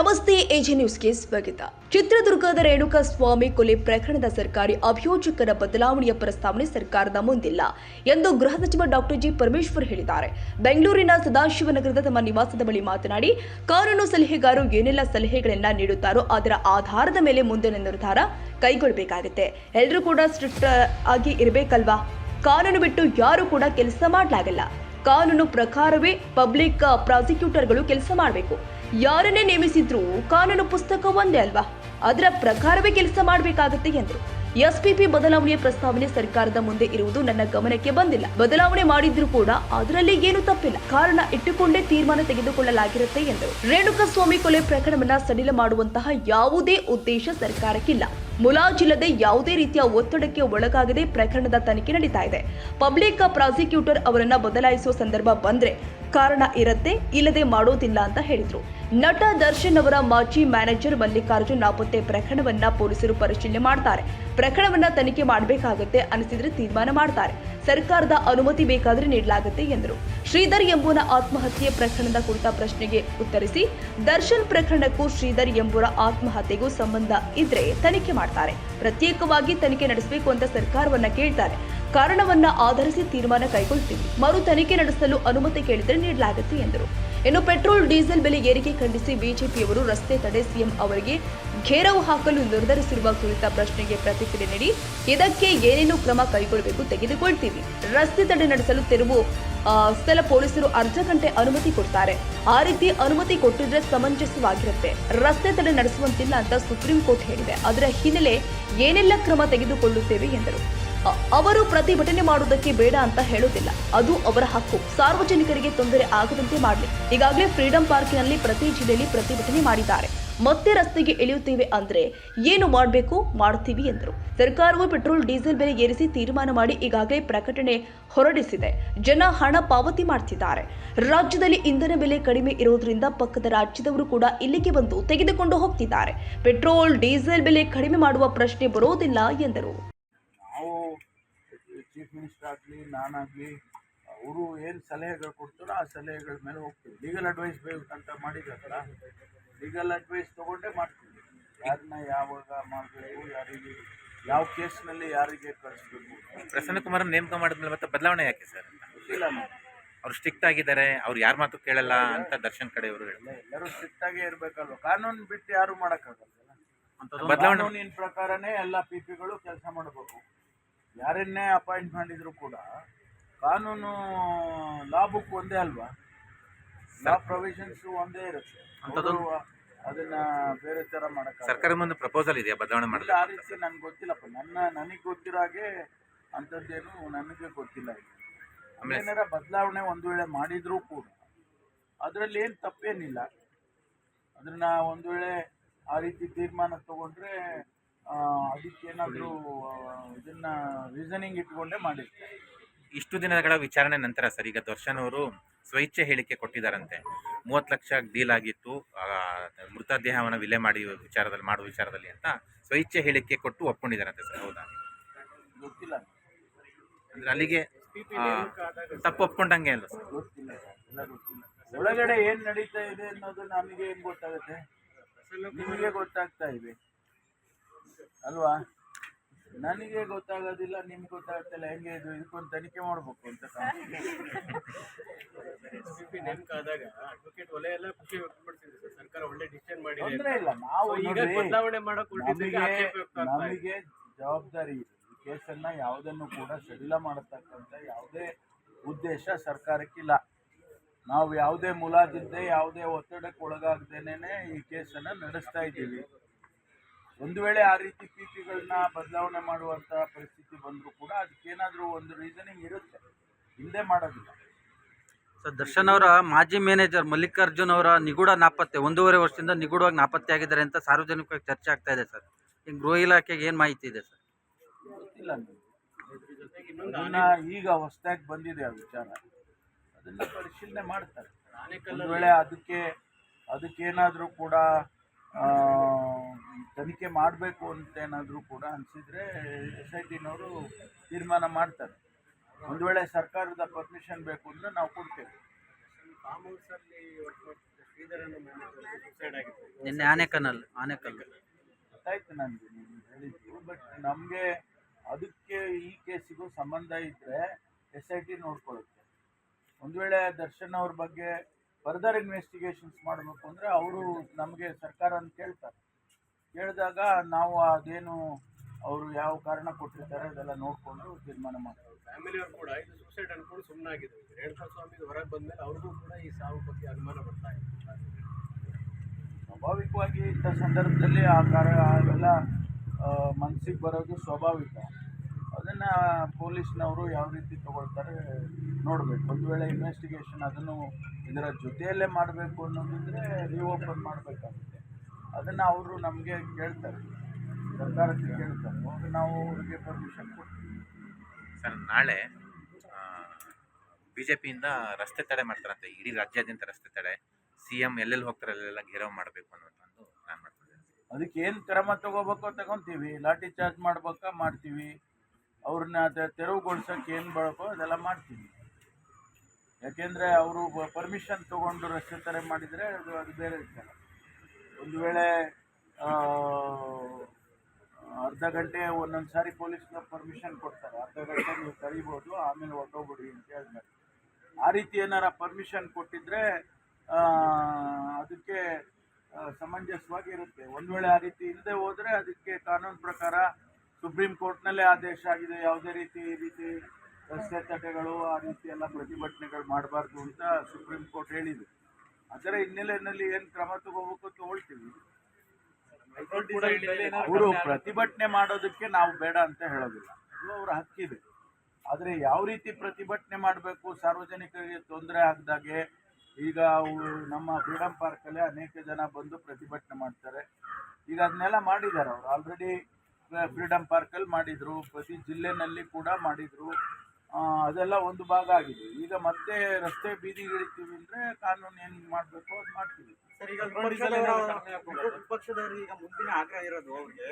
ನಮಸ್ತೆ ಎಜಿ ನ್ಯೂಸ್ಗೆ ಸ್ವಾಗತ. ಚಿತ್ರದುರ್ಗದ ರೇಣುಕಾಸ್ವಾಮಿ ಕೊಲೆ ಪ್ರಕರಣದ ಸರ್ಕಾರಿ ಅಭಿಯೋಜಕರ ಬದಲಾವಣೆಯ ಪ್ರಸ್ತಾವನೆ ಸರ್ಕಾರದ ಮುಂದಿಲ್ಲ ಎಂದು ಗೃಹ ಸಚಿವ ಡಾಕ್ಟರ್ ಜಿ ಪರಮೇಶ್ವರ್ ಹೇಳಿದ್ದಾರೆ. ಬೆಂಗಳೂರಿನ ಸದಾಶಿವನಗರದ ತಮ್ಮ ನಿವಾಸದ ಬಳಿ ಮಾತನಾಡಿ, ಕಾನೂನು ಸಲಹೆಗಾರರು ಏನೆಲ್ಲ ಸಲಹೆಗಳನ್ನ ನೀಡುತ್ತಾರೋ ಅದರ ಆಧಾರದ ಮೇಲೆ ಮುಂದಿನ ನಿರ್ಧಾರ ಕೈಗೊಳ್ಳಬೇಕಾಗುತ್ತೆ. ಎಲ್ಲರೂ ಕೂಡ ಸ್ಟ್ರಿಕ್ಟ್ ಆಗಿ ಇರಬೇಕಲ್ವಾ? ಕಾನೂನು ಬಿಟ್ಟು ಯಾರು ಕೂಡ ಕೆಲಸ ಮಾಡಲಾಗಲ್ಲ. ಕಾನೂನು ಪ್ರಕಾರವೇ ಪಬ್ಲಿಕ್ ಪ್ರಾಸಿಕ್ಯೂಟರ್ಗಳು ಕೆಲಸ ಮಾಡಬೇಕು. ಯಾರನ್ನೇ ನೇಮಿಸಿದ್ರು ಕಾನೂನು ಪುಸ್ತಕ ಒಂದೇ ಅಲ್ವಾ? ಅದರ ಪ್ರಕಾರವೇ ಕೆಲಸ ಮಾಡಬೇಕಾಗುತ್ತೆ ಎಂದರು. ಎಸ್ಪಿಪಿ ಬದಲಾವಣೆಯ ಪ್ರಸ್ತಾವನೆ ಸರ್ಕಾರದ ಮುಂದೆ ಇರುವುದು ನನ್ನ ಗಮನಕ್ಕೆ ಬಂದಿಲ್ಲ. ಬದಲಾವಣೆ ಮಾಡಿದ್ರು ಕೂಡ ಅದರಲ್ಲಿ ಏನು ತಪ್ಪಿಲ್ಲ. ಕಾರಣ ಇಟ್ಟುಕೊಂಡೇ ತೀರ್ಮಾನ ತೆಗೆದುಕೊಳ್ಳಲಾಗಿರುತ್ತೆ ಎಂದರು. ರೇಣುಕಾಸ್ವಾಮಿ ಕೊಲೆ ಪ್ರಕರಣವನ್ನ ಸಡಿಲ ಮಾಡುವಂತಹ ಯಾವುದೇ ಉದ್ದೇಶ ಸರ್ಕಾರಕ್ಕಿಲ್ಲ. ಮುಲಾಜಿಲ್ಲದೆ ಯಾವುದೇ ರೀತಿಯ ಒತ್ತಡಕ್ಕೆ ಒಳಗಾಗದೆ ಪ್ರಕರಣದ ತನಿಖೆ ನಡೀತಾ ಇದೆ. ಪಬ್ಲಿಕ್ ಪ್ರಾಸಿಕ್ಯೂಟರ್ ಅವರನ್ನ ಬದಲಾಯಿಸುವ ಸಂದರ್ಭ ಬಂದ್ರೆ ಕಾರಣ ಇರುತ್ತೆ, ಇಲ್ಲದೆ ಮಾಡೋದಿಲ್ಲ ಅಂತ ಹೇಳಿದ್ರು. ನಟ ದರ್ಶನ್ ಅವರ ಮಾಜಿ ಮ್ಯಾನೇಜರ್ ಮಲ್ಲಿಕಾರ್ಜುನ್ ನಾಪತ್ತೆ ಪ್ರಕರಣವನ್ನ ಪೊಲೀಸರು ಪರಿಶೀಲನೆ ಮಾಡ್ತಾರೆ. ಪ್ರಕರಣವನ್ನ ತನಿಖೆ ಮಾಡಬೇಕಾಗುತ್ತೆ, ಅನಿಸಿದ್ರೆ ತೀರ್ಮಾನ ಮಾಡ್ತಾರೆ. ಸರ್ಕಾರದ ಅನುಮತಿ ಬೇಕಾದ್ರೆ ನೀಡಲಾಗುತ್ತೆ ಎಂದರು. ಶ್ರೀಧರ್ ಎಂಬುವನ ಆತ್ಮಹತ್ಯೆ ಪ್ರಕರಣದ ಕುರಿತ ಪ್ರಶ್ನೆಗೆ ಉತ್ತರಿಸಿ, ದರ್ಶನ್ ಪ್ರಕರಣಕ್ಕೂ ಶ್ರೀಧರ್ ಎಂಬುವರ ಆತ್ಮಹತ್ಯೆಗೂ ಸಂಬಂಧ ಇದ್ರೆ ತನಿಖೆ ಮಾಡ್ತಾರೆ. ಪ್ರತ್ಯೇಕವಾಗಿ ತನಿಖೆ ನಡೆಸಬೇಕು ಅಂತ ಸರ್ಕಾರವನ್ನ ಕೇಳ್ತಾರೆ. ಕಾರಣವನ್ನ ಆಧರಿಸಿ ತೀರ್ಮಾನ ಕೈಗೊಳ್ತೀವಿ. ಮರು ತನಿಖೆ ನಡೆಸಲು ಅನುಮತಿ ಕೇಳಿದರೆ ನೀಡಲಾಗುತ್ತೆ ಎಂದರು. ಇನ್ನು ಪೆಟ್ರೋಲ್ ಡೀಸೆಲ್ ಬೆಲೆ ಏರಿಕೆ ಖಂಡಿಸಿ ಬಿಜೆಪಿಯವರು ರಸ್ತೆ ತಡೆ ಸಿಎಂ ಅವರಿಗೆ ಘೇರಾವು ಹಾಕಲು ನಿರ್ಧರಿಸಿರುವ ಕುರಿತ ಪ್ರಶ್ನೆಗೆ ಪ್ರತಿಕ್ರಿಯೆ ನೀಡಿ, ಇದಕ್ಕೆ ಏನೇನು ಕ್ರಮ ಕೈಗೊಳ್ಳಬೇಕು ತೆಗೆದುಕೊಳ್ತೀವಿ. ರಸ್ತೆ ತಡೆ ನಡೆಸಲು ತೆರವು ಸ್ಥಳ ಪೊಲೀಸರು ಅರ್ಧ ಗಂಟೆ ಅನುಮತಿ ಕೊಡ್ತಾರೆ. ಆ ರೀತಿ ಅನುಮತಿ ಕೊಟ್ಟಿದ್ರೆ ಸಮಂಜಸವಾಗಿರುತ್ತೆ. ರಸ್ತೆ ತಡೆ ನಡೆಸುವಂತಿಲ್ಲ ಅಂತ ಸುಪ್ರೀಂ ಕೋರ್ಟ್ ಹೇಳಿದೆ. ಅದರ ಹಿನ್ನೆಲೆ ಏನೆಲ್ಲ ಕ್ರಮ ತೆಗೆದುಕೊಳ್ಳುತ್ತೇವೆ ಎಂದರು. ಅವರು ಪ್ರತಿಭಟನೆ ಮಾಡುವುದಕ್ಕೆ ಬೇಡ ಅಂತ ಹೇಳುವುದಿಲ್ಲ, ಅದು ಅವರ ಹಕ್ಕು. ಸಾರ್ವಜನಿಕರಿಗೆ ತೊಂದರೆ ಆಗದಂತೆ ಮಾಡಲಿ. ಈಗಾಗಲೇ ಫ್ರೀಡಂ ಪಾರ್ಕಿನಲ್ಲಿ ಪ್ರತಿ ಜಿಲ್ಲೆಯಲ್ಲಿ ಪ್ರತಿಭಟನೆ ಮಾಡಿದ್ದಾರೆ. ಮತ್ತೆ ರಸ್ತೆಗೆ ಇಳಿಯುತ್ತೇವೆ ಅಂದ್ರೆ ಏನು ಮಾಡಬೇಕು ಮಾಡ್ತೀವಿ ಎಂದರು. ಸರ್ಕಾರವು ಪೆಟ್ರೋಲ್ ಡೀಸೆಲ್ ಬೆಲೆ ಏರಿಸಿ ತೀರ್ಮಾನ ಮಾಡಿ ಈಗಾಗಲೇ ಪ್ರಕಟಣೆ ಹೊರಡಿಸಿದೆ. ಜನ ಹಣ ಪಾವತಿ ಮಾಡ್ತಿದ್ದಾರೆ. ರಾಜ್ಯದಲ್ಲಿ ಇಂಧನ ಬೆಲೆ ಕಡಿಮೆ ಇರೋದ್ರಿಂದ ಪಕ್ಕದ ರಾಜ್ಯದವರು ಕೂಡ ಇಲ್ಲಿಗೆ ಬಂದು ತೆಗೆದುಕೊಂಡು ಹೋಗ್ತಿದ್ದಾರೆ. ಪೆಟ್ರೋಲ್ ಡೀಸೆಲ್ ಬೆಲೆ ಕಡಿಮೆ ಮಾಡುವ ಪ್ರಶ್ನೆ ಬರೋದಿಲ್ಲ ಎಂದರು. ಚೀಫ್ ಮಿನಿಸ್ಟರ್ ಆಗಲಿ ನಾನಾಗಲಿ ಅವರು ಏನು ಸಲಹೆಗಳು ಕೊಡ್ತಾರೋ ಆ ಸಲಹೆಗಳ ಮೇಲೆ ಹೋಗ್ತೀವಿ. ಲೀಗಲ್ ಅಡ್ವೈಸ್ ಬೇಕಂತ ಮಾಡಿದಾರಲ್ಲ, ಲೀಗಲ್ ಅಡ್ವೈಸ್ ತೊಗೊಂಡೇ ಮಾಡ್ತೀವಿ. ಯಾರನ್ನ ಯಾವಾಗ ಮಾಡಬೇಕು, ಯಾರಿಗೆ ಯಾವ ಕೇಸ್ನಲ್ಲಿ ಯಾರಿಗೆ ಕಳಿಸ್ಬೇಕು. ಪ್ರಸನ್ನ ಕುಮಾರ್ ನೇಮಕ ಮಾಡಿದ್ಮೇಲೆ ಮತ್ತೆ ಬದಲಾವಣೆ ಯಾಕೆ ಸರ್? ಗೊತ್ತಿಲ್ಲ ನನಗೆ. ಅವ್ರು ಸ್ಟ್ರಿಕ್ಟ್ ಆಗಿದ್ದಾರೆ, ಅವ್ರು ಯಾರ ಮಾತು ಕೇಳಲ್ಲ ಅಂತ ದರ್ಶನ್ ಕಡೆಯವರು ಹೇಳಿದ್ದಾರೆ. ಎಲ್ಲರೂ ಸ್ಟ್ರಿಕ್ಟ್ ಆಗೇ ಇರಬೇಕಲ್ವ? ಕಾನೂನು ಬಿಟ್ಟು ಯಾರು ಮಾಡೋಕ್ಕಾಗಲ್ಲ. ಕಾನೂನಿನ ಪ್ರಕಾರನೇ ಎಲ್ಲ ಪಿಪಿಗಳು ಕೆಲಸ ಮಾಡಬೇಕು. ಯಾರನ್ನೇ ಅಪಾಯಿಂಟ್ ಮಾಡಿದ್ರು ಕೂಡ ಕಾನೂನು ಲಾ ಬುಕ್ ಒಂದೇ ಅಲ್ವಾ? ಲಾ ಪ್ರೊವಿಷನ್ಸ್ ಒಂದೇ ಇರುತ್ತೆ. ಅದನ್ನ ಬೇರೆ ತರ ಮಾಡಕ್ಕೆ ಸರ್ಕಾರ ಮುಂದೆ ಪ್ರಪೋಸಲ್ ಇದೆಯಾ ಬದಲಾವಣೆ ಮಾಡಲು? ಆ ರೀತಿ ನನ್ಗೆ ಗೊತ್ತಿಲ್ಲಪ್ಪ. ನನಗೆ ಗೊತ್ತಿರೋ ಹಾಗೆ ಅಂಥದ್ದೇನು ನನಗೆ ಗೊತ್ತಿಲ್ಲ. ಏನಾರ ಬದಲಾವಣೆ ಒಂದು ವೇಳೆ ಮಾಡಿದ್ರೂ ಕೂಡ ಅದರಲ್ಲಿ ಏನು ತಪ್ಪೇನಿಲ್ಲ. ಅದನ್ನ ಒಂದು ವೇಳೆ ಆ ರೀತಿ ತೀರ್ಮಾನ ತಗೊಂಡ್ರೆ ಅದಕ್ಕೇನಾದರೂ ಇದನ್ನ ರೀಸನಿಂಗ್ ಇಟ್ಕೊಂಡೇ ಮಾಡಿರ್ತಾರೆ. ಇಷ್ಟು ದಿನಗಳ ವಿಚಾರಣೆ ನಂತರ ಸರ್, ಈಗ ದರ್ಶನ್ ಅವರು ಸ್ವಇಚ್ಛೆ ಹೇಳಿಕೆ ಕೊಟ್ಟಿದ್ದಾರಂತೆ. 30 ಲಕ್ಷ ಡೀಲ್ ಆಗಿತ್ತು ಮೃತದೇಹವನ್ನು ವಿಲೆ ಮಾಡುವ ವಿಚಾರದಲ್ಲಿ ಅಂತ ಸ್ವಇಚ್ಛೆ ಹೇಳಿಕೆ ಕೊಟ್ಟು ಒಪ್ಕೊಂಡಿದ್ದಾರಂತೆ ಸರ್, ಹೌದಾ? ಗೊತ್ತಿಲ್ಲ. ಅಂದ್ರೆ ಅಲ್ಲಿಗೆ ತಪ್ಪು ಒಪ್ಕೊಂಡಂಗೆ ಅಲ್ಲ ಸರ್? ಗೊತ್ತಿಲ್ಲ, ಎಲ್ಲ ಗೊತ್ತಿಲ್ಲ. ಒಳಗಡೆ ಏನು ನಡೀತಾ ಇದೆ ಅನ್ನೋದು ನಮಗೆ ಏನು ಗೊತ್ತಾಗುತ್ತೆ? ನಿಮಗೆ ಗೊತ್ತಾಗ್ತಾ ಇದೆ ಅಲ್ವಾ? ನನಗೆ ಗೊತ್ತಾಗೋದಿಲ್ಲ, ನಿಮ್ಗೆ ಗೊತ್ತಾಗ್ತಿಲ್ಲ. ಹೆಂಗೆ ಇದು? ಇದಕ್ಕೊಂದು ತನಿಖೆ ಮಾಡ್ಬೇಕು ಅಂತ ತೊಂದರೆ ಇಲ್ಲ. ನಾವು ನಮಗೆ ಜವಾಬ್ದಾರಿ ಇದೆ. ಈ ಕೇಸನ್ನ ಯಾವುದನ್ನು ಕೂಡ ಸಡಿಲ ಮಾಡತಕ್ಕಂಥ ಯಾವುದೇ ಉದ್ದೇಶ ಸರ್ಕಾರಕ್ಕಿಲ್ಲ. ನಾವು ಯಾವುದೇ ಮುಲಾಜಿಲ್ಲದೆ ಯಾವುದೇ ಒತ್ತಡಕ್ಕೆ ಒಳಗಾಗದೇನೆ ಈ ಕೇಸನ್ನು ನಡೆಸ್ತಾ ಇದ್ದೀವಿ. ಒಂದು ವೇಳೆ ಆ ರೀತಿ ಪಿಪಿಗಳನ್ನ ಬದಲಾವಣೆ ಮಾಡುವಂಥ ಪರಿಸ್ಥಿತಿ ಬಂದರೂ ಕೂಡ ಅದಕ್ಕೇನಾದರೂ ಒಂದು ರೀಸನಿಂಗ್ ಇರುತ್ತೆ, ಹಿಂದೆ ಮಾಡೋದಿಲ್ಲ. ಸರ್, ದರ್ಶನ್ ಅವರ ಮಾಜಿ ಮ್ಯಾನೇಜರ್ ಮಲ್ಲಿಕಾರ್ಜುನ್ ಅವರ ನಿಗೂಢ ನಾಪತ್ತೆ 1.5 ವರ್ಷದಿಂದ ನಿಗೂಢವಾಗಿ ನಾಪತ್ತೆ ಆಗಿದ್ದಾರೆ ಅಂತ ಸಾರ್ವಜನಿಕವಾಗಿ ಚರ್ಚೆ ಆಗ್ತಾ ಇದೆ ಸರ್. ಈಗ ಗೃಹ ಇಲಾಖೆಗೆ ಏನು ಮಾಹಿತಿ ಇದೆ ಸರ್? ಗೊತ್ತಿಲ್ಲ ನನಗೆ. ಅದನ್ನ ಈಗ ಹೊಸದಾಗಿ ಬಂದಿದೆ ಆ ವಿಚಾರ. ಅದನ್ನು ಪರಿಶೀಲನೆ ಮಾಡ್ತಾರೆ. ಒಂದು ವೇಳೆ ಅದಕ್ಕೇನಾದರೂ ಕೂಡ ತನಿಖೆ ಮಾಡಬೇಕು ಅಂತ ಏನಾದರೂ ಕೂಡ ಅನಿಸಿದರೆ SITನವರು ತೀರ್ಮಾನ ಮಾಡ್ತಾರೆ. ಒಂದು ವೇಳೆ ಸರ್ಕಾರದ ಪರ್ಮಿಷನ್ ಬೇಕು ಅಂದರೆ ನಾವು ಕೊಡ್ತೇವೆ. ನಿನ್ನೆ ಆನೆಕಲ್ ಗೊತ್ತಾಯ್ತು ನನಗೆ ನೀವು ಹೇಳಿದ್ದು. ಬಟ್ ನಮಗೆ ಅದಕ್ಕೆ ಈ ಕೇಸಿಗೂ ಸಂಬಂಧ ಇದ್ದರೆ SIT ನೋಡ್ಕೊಳ್ಳುತ್ತೆ. ಒಂದು ವೇಳೆ ದರ್ಶನ್ ಅವ್ರ ಬಗ್ಗೆ ಫರ್ದರ್ ಇನ್ವೆಸ್ಟಿಗೇಷನ್ಸ್ ಮಾಡಬೇಕು ಅಂದರೆ ಅವರು ನಮಗೆ ಸರ್ಕಾರನ ಕೇಳ್ತಾರೆ. ಕೇಳಿದಾಗ ನಾವು ಅದೇನು ಅವರು ಯಾವ ಕಾರಣ ಕೊಟ್ಟಿರ್ತಾರೆ ಅದೆಲ್ಲ ನೋಡಿಕೊಂಡು ತೀರ್ಮಾನ ಮಾಡ್ತೀವಿ. ಫ್ಯಾಮಿಲಿಯವರು ಕೂಡ ಇದು ಸೂಸೈಡ್ ಅನ್ಕೊಂಡು ಸುಮ್ಮನಾಗಿದ್ರು. ರೇಣುಕಾ ಸ್ವಾಮಿ ಹೊರಗೆ ಬಂದಮೇಲೆ ಅವ್ರಿಗೂ ಕೂಡ ಈ ಸಾವು ಬಗ್ಗೆ ಅನುಮಾನ ಬರ್ತಾ ಇದೆ. ಸ್ವಾಭಾವಿಕವಾಗಿ ಇಂಥ ಸಂದರ್ಭದಲ್ಲಿ ಅವೆಲ್ಲ ಮನಸ್ಸಿಗೆ ಬರೋದು ಸ್ವಾಭಾವಿಕ. ಅದನ್ನು ಪೊಲೀಸ್ನವರು ಯಾವ ರೀತಿ ತಗೊಳ್ತಾರೆ ನೋಡಬೇಕು. ಒಂದು ವೇಳೆ ಇನ್ವೆಸ್ಟಿಗೇಷನ್ ಅದನ್ನು ಇದರ ಜೊತೆಯಲ್ಲೇ ಮಾಡಬೇಕು ಅನ್ನೋದಿದ್ರೆ ರಿಓಪನ್ ಮಾಡಬೇಕಾಗುತ್ತೆ. ಅದನ್ನು ಅವರು ನಮಗೆ ಕೇಳ್ತಾರೆ, ಸರ್ಕಾರಕ್ಕೆ ಕೇಳ್ತಾರೆ. ಅವಾಗ ನಾವು ಅವ್ರಿಗೆ ಪರ್ಮಿಷನ್ ಕೊಡ್ತೀವಿ. ಸರ್, ನಾಳೆ ಬಿಜೆಪಿಯಿಂದ ರಸ್ತೆ ತಡೆ ಮಾಡ್ತಾರಂತೆ, ಇಡೀ ರಾಜ್ಯಾದ್ಯಂತ ರಸ್ತೆ ತಡೆ. CM ಎಲ್ಲೆಲ್ಲಿ ಹೋಗ್ತಾರೆ ಅಲ್ಲೆಲ್ಲ ಘೇರಾವ್ ಮಾಡಬೇಕು ಅನ್ನೋದು ಪ್ಲಾನ್ ಮಾಡ್ತಿದ್ದಾರೆ. ಅದಕ್ಕೆ ಏನು ಕ್ರಮ ತಗೋಬೇಕೋ ತಗೊತೀವಿ. ಲಾಠಿ ಚಾರ್ಜ್ ಮಾಡ್ಬೇಕಾ ಮಾಡ್ತೀವಿ, ಅವ್ರನ್ನ ತೆರವುಗೊಳಿಸೋಕೆ ಏನು ಬೇಕೋ ಅದೆಲ್ಲ ಮಾಡ್ತೀವಿ. ಯಾಕೆಂದರೆ ಅವರು ಪರ್ಮಿಷನ್ ತೊಗೊಂಡು ರಸ್ತೆ ತಡೆ ಮಾಡಿದರೆ ಅದು ಬೇರೆ ವಿಚಾರ. ಒಂದು ವೇಳೆ ಅರ್ಧ ಗಂಟೆ ಒಂದೊಂದು ಸಾರಿ ಪೊಲೀಸ್ನವ್ರು ಪರ್ಮಿಷನ್ ಕೊಡ್ತಾರೆ, ಅರ್ಧ ಗಂಟೆ ನೀವು ಕರಿಬೋದು, ಆಮೇಲೆ ಹೊರಟೋಗ್ಬಿಡಿ ಅಂತ ಹೇಳಿದ್ಮೇಲೆ. ಆ ರೀತಿ ಏನಾರ ಪರ್ಮಿಷನ್ ಕೊಟ್ಟಿದ್ರೆ ಅದಕ್ಕೆ ಸಮಂಜಸವಾಗಿರುತ್ತೆ. ಒಂದು ವೇಳೆ ಆ ರೀತಿ ಇಲ್ಲದೆ ಹೋದರೆ ಅದಕ್ಕೆ ಕಾನೂನು ಪ್ರಕಾರ ಸುಪ್ರೀಂ ಕೋರ್ಟ್ನಲ್ಲೇ ಆದೇಶ ಆಗಿದೆ. ಯಾವುದೇ ರೀತಿ ರಸ್ತೆ ತಡೆಗಳು ಆ ರೀತಿ ಎಲ್ಲ ಪ್ರತಿಭಟನೆಗಳು ಮಾಡಬಾರ್ದು ಅಂತ ಸುಪ್ರೀಂ ಕೋರ್ಟ್ ಹೇಳಿದೆ. ಅದರ ಹಿನ್ನೆಲೆಯಲ್ಲಿ ಏನು ಕ್ರಮ ತಗೋಬೇಕು ತಗೊಳ್ತೀವಿ. ಅವರು ಪ್ರತಿಭಟನೆ ಮಾಡೋದಕ್ಕೆ ನಾವು ಬೇಡ ಅಂತ ಹೇಳೋದಿಲ್ಲ, ಅದು ಅವರ ಹಕ್ಕಿದೆ. ಆದರೆ ಯಾವ ರೀತಿ ಪ್ರತಿಭಟನೆ ಮಾಡಬೇಕು, ಸಾರ್ವಜನಿಕರಿಗೆ ತೊಂದರೆ ಆಗದಾಗೆ. ಈಗ ನಮ್ಮ ಫ್ರೀಡಮ್ ಪಾರ್ಕಲ್ಲೇ ಅನೇಕ ಜನ ಬಂದು ಪ್ರತಿಭಟನೆ ಮಾಡ್ತಾರೆ. ಈಗ ಅದನ್ನೆಲ್ಲ ಮಾಡಿದ್ದಾರೆ ಅವರು. ಆಲ್ರೆಡಿ ಫ್ರೀಡಮ್ ಪಾರ್ಕಲ್ಲಿ ಮಾಡಿದರು, ಪ್ರತಿ ಜಿಲ್ಲೆನಲ್ಲಿ ಕೂಡ ಮಾಡಿದರು. ಅದೆಲ್ಲ ಒಂದು ಭಾಗ ಆಗಿದೆ. ಈಗ ಮತ್ತೆ ರಸ್ತೆ ಬೀದಿಗಿಳಿತೀವಿ ಅಂದರೆ ಕಾನೂನು ಏನು ಮಾಡಬೇಕು ಅದು ಮಾಡ್ತೀವಿ. ಸರ್, ಈಗ ವಿಪಕ್ಷದವರು ಈಗ ಮುಂದಿನ ಆಗ್ರಹ ಇರೋದು ಅವ್ರಿಗೆ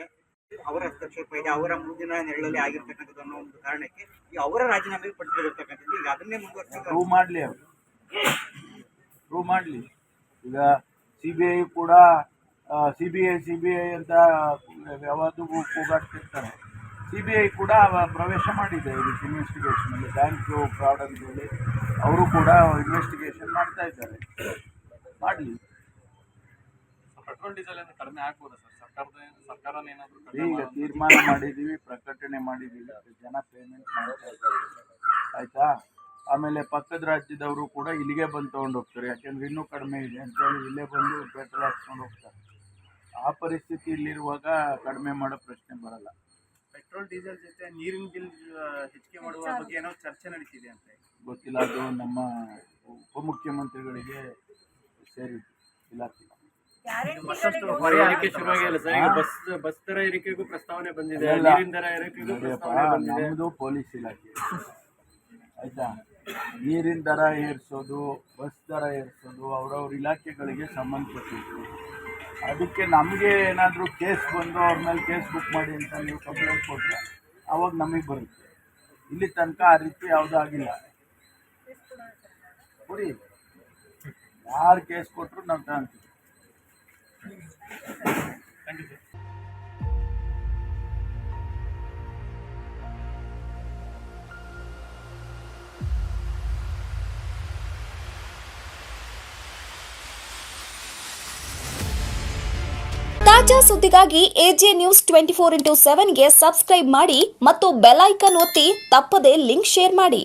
ಅವರ ಹಸ್ತಕ್ಷೇಪ ಇದೆ, ಅವರ ಮುಂದಿನ ನೆರಳಲ್ಲಿ ಆಗಿರ್ತಕ್ಕಂಥದ್ದು ಅನ್ನೋ ಒಂದು ಕಾರಣಕ್ಕೆ ಈ ಅವರ ರಾಜೀನಾಮೆಗೆ ಪಟ್ಟಿರ್ತಕ್ಕಂಥದ್ದು. ಈಗ ಅದನ್ನೇ ಮುಂದುವರಿಸಿ ಪ್ರೂವ್ ಮಾಡಲಿ, ಅವರು ಪ್ರೂವ್ ಮಾಡಲಿ. ಈಗ CBI ಕೂಡ CBI ಅಂತ ಯಾವಾಗೂ ಕೂಗಾಡ್ತಿರ್ತಾರೆ. CBI ಕೂಡ ಪ್ರವೇಶ ಮಾಡಿದೆ ಇದಕ್ಕೆ ಇನ್ವೆಸ್ಟಿಗೇಷನಲ್ಲಿ. ಬ್ಯಾಂಕ್ ಫ್ರಾಡ್ ಅಂತೇಳಿ ಅವರು ಕೂಡ ಇನ್ವೆಸ್ಟಿಗೇಷನ್ ಮಾಡ್ತಾ ಇದ್ದಾರೆ. ಮಾಡಲಿ. ಪೆಟ್ರೋಲ್ ಡೀಸೆಲ್ ಕಡಿಮೆ ಆಗ್ಬೋದಾ ಸರ್? ಸರ್ಕಾರನೇ ಏನಾದರೂ ಈಗ ತೀರ್ಮಾನ ಮಾಡಿದ್ದೀವಿ, ಪ್ರಕಟಣೆ ಮಾಡಿದ್ದೀವಿ, ಜನ ಪೇಮೆಂಟ್ ಮಾಡ್ತಾ ಇದ್ದಾರೆ. ಆಯಿತಾ? ಆಮೇಲೆ ಪಕ್ಕದ ರಾಜ್ಯದವರು ಕೂಡ ಇಲ್ಲಿಗೆ ಬಂದು ತೊಗೊಂಡು ಹೋಗ್ತಾರೆ. ಯಾಕೆಂದರೆ ಇನ್ನೂ ಕಡಿಮೆ ಇದೆ ಅಂತೇಳಿ ಇಲ್ಲೇ ಬಂದು ಪೆಟ್ರೋಲ್ ಹಾಕ್ಸ್ಕೊಂಡು ಹೋಗ್ತಾರೆ. ಆ ಪರಿಸ್ಥಿತಿ ಇಲ್ಲಿರುವಾಗ ಕಡಿಮೆ ಮಾಡೋ ಪ್ರಶ್ನೆ ಬರಲ್ಲ. ಪೆಟ್ರೋಲ್ ಡೀಸೆಲ್ ಜೊತೆ ನೀರಿನ ಬಿಲ್ ಹೆಚ್ಚಿಗೆ ಮಾಡುವ ಬಗ್ಗೆ ಏನೋ ಚರ್ಚೆ ನಡೀತಿದೆ ಅಂತ. ಗೊತ್ತಿಲ್ಲ, ಅದು ನಮ್ಮ ಉಪಮುಖ್ಯಮಂತ್ರಿಗಳಿಗೆ ಸೇರಿದ್ದು ಇಲಾಖೆ. ಏರಿಕೆ ಶುರುವಾಗಿಲ್ಲ ಸರ್. ಈಗ ಬಸ್ ದರ ಏರಿಕೆಗೂ ಪ್ರಸ್ತಾವನೆ ಬಂದಿದೆ, ನೀರಿನ ದರ ಏರಿಕೆಗೂ ಪ್ರಸ್ತಾವನೆ ಬಂದಿದೆ. ನಮ್ಮದು ಪೊಲೀಸ್ ಇಲಾಖೆ, ಆಯಿತಾ? ನೀರಿನ ದರ ಏರಿಸೋದು, ಬಸ್ ದರ ಏರಿಸೋದು ಅವ್ರವ್ರ ಇಲಾಖೆಗಳಿಗೆ ಸಂಬಂಧಪಟ್ಟಿದ್ದು. ಅದಕ್ಕೆ ನಮಗೆ ಏನಾದರೂ ಕೇಸ್ ಬಂದು ಅವ್ರ ಮೇಲೆ ಕೇಸ್ ಬುಕ್ ಮಾಡಿ ಅಂತ ನೀವು ಕಂಪ್ಲೇಂಟ್ ಕೊಟ್ಟರೆ ಅವಾಗ ನಮಗೆ ಬರುತ್ತೆ. ಇಲ್ಲಿ ತನಕ ಆ ರೀತಿ ಯಾವುದೂ ಆಗಿಲ್ಲ. ಕೊಡಿ, ಯಾರು ಕೇಸ್ ಕೊಟ್ಟರು ನಾವು ತಗೊಂತೀವಿ. ತಾಜಾ ಸುದ್ದಿಗಾಗಿ AJ ನ್ಯೂಸ್ 24x7ಗೆ ಸಬ್ಸ್ಕ್ರೈಬ್ ಮಾಡಿ ಮತ್ತು ಬೆಲ್ ಐಕಾನ್ ಒತ್ತಿ ತಪ್ಪದೇ ಲಿಂಕ್ ಶೇರ್ ಮಾಡಿ.